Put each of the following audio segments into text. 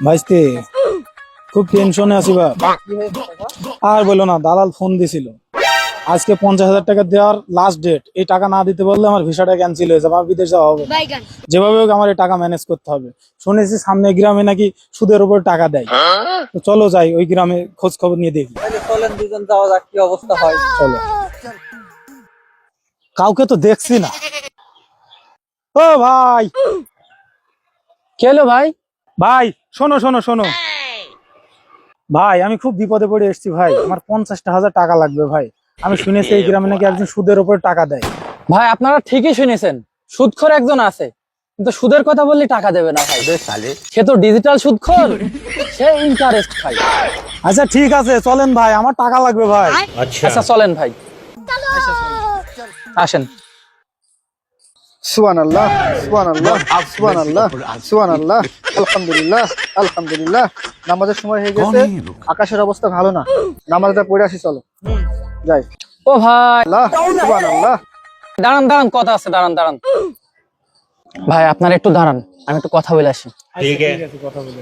ভাইস্তে খুব টেনশনে আছি বা আর বলো না, দালাল ফোন দিছিল আজকে 50,000 টাকা দেওয়ার লাস্ট ডেট। এই টাকা না দিতে পারলে আমার ভিসাটা ক্যান্সেল হয়ে যাবে, আমার বিদেশ যাওয়া হবে না। যেভাবে হোক আমার এই টাকা ম্যানেজ করতে হবে। শুনেছি সামনে গ্রামে নাকি সুদের উপর টাকা দেয়, তো চলো যাই ওই গ্রামে খোঁজ খবর নিয়ে দেখি। চলেন দুজন যাওয়া যাক, কি অবস্থা হয়। চলো। কাউকে তো দেখছি না। ও ভাই, কি হলো ভাই? ভাই শোনো শোনো শোনো ভাই, আমি খুব বিপদে পড়ে এসেছি ভাই। আমার 50,000 টাকা লাগবে ভাই। আমি শুনেছি এই গ্রামে নাকি একজন সুদের উপর টাকা দেয়। ভাই আপনারা ঠিকই শুনেছেন, সুদখোর একজন আছে, কিন্তু সুদের কথা বললে টাকা দেবে না ভাই। সে তো ডিজিটাল সুদখোর, সে ইন্টারেস্ট খায়। আচ্ছা ঠিক আছে, চলেন ভাই, আমার টাকা লাগবে ভাই। আচ্ছা চলেন ভাই, আসেন। সুবহানাল্লাহ সুবহানাল্লাহ সুবহানাল্লাহ সুবহানাল্লাহ আলহামদুলিল্লাহ আলহামদুলিল্লাহ। নামাজের সময় হয়ে গেছে, আকাশের অবস্থা ভালো না, নামাজটা পড়ে আসি, চলো যাই। ও ভাই আল্লাহ সুবহানাল্লাহ। দাঁড়ান দাঁড়ান, কথা আছে, দাঁড়ান দাঁড়ান ভাই, আপনারা একটু দাঁড়ান, আমি একটু কথা বলে আসি। ঠিক আছে, কথা বলে।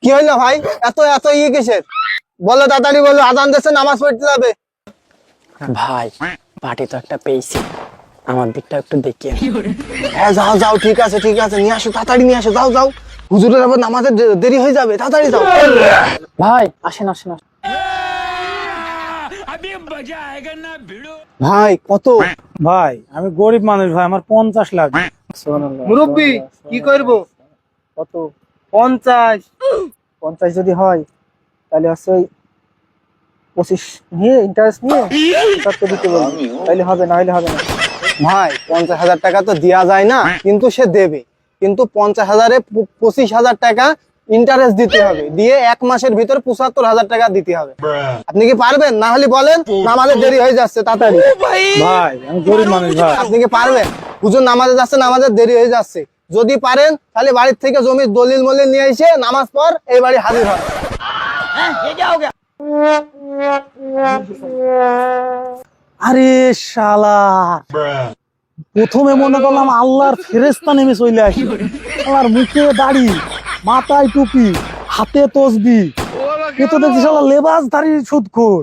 কি হইলো ভাই, এত এত ইয়ে কিসের? বলো তাড়াতাড়ি বলো, আজান দিচ্ছে, নামাজ পড়তে যাবে। ভাই পার্টি তো একটা পেয়েছি, আমার দিকটা একটু দেখিয়ে। হ্যাঁ যাও যাও, ঠিক আছে ঠিক আছে, নিয়ে আসো, তাড়াতাড়ি নিয়ে আসো, যাও যাও, হুজুরের আবার নামাজের দেরি হয়ে যাবে, তাড়াতাড়ি যাও। ভাই আসেন আসেন আসেন। ভাই কত? ভাই আমি গরিব মানুষ ভাই, আমার 50 লাখ। মুরব্বি কি করবো? কত? 50 50 যদি হয় তাহলে হচ্ছে ওই 25 নিয়ে ইন্টারেস্ট নিয়ে সবকে দিতে বলবো, তাইলে হবে, না হলে হবে না। ভাই 50,000 টাকা তো দেওয়া যায় না, কিন্তু সে দেবে, কিন্তু 50,000-এ 25,000 টাকা ইন্টারেস্ট দিতে হবে, দিয়ে 1 মাসের ভিতর 75,000 টাকা দিতে হবে। আপনি কি পারবেন? না হলে বলেন, নামাজের দেরি হয়ে যাচ্ছে, তাড়াতাড়ি। ভাই আমি গরিব মানুষ ভাই। আপনি কি পারবেন? হুজুর নামাজে যাচ্ছে, নামাজের দেরি হয়ে যাচ্ছে, যদি পারেন তাহলে বাড়ির থেকে জমির দলিল মলিল নিয়ে এসে নামাজ পড় এই বাড়ি হাজির হন। আরে শালা, প্রথমে মনে করলাম আল্লাহর ফেরেশতা নেমে চলে আসি। আল্লাহর মুখে দাড়ি, মাথায় টুপি, হাতে তসবি, এ তো দেখছি শালা লেবাসধারী সুদখোর।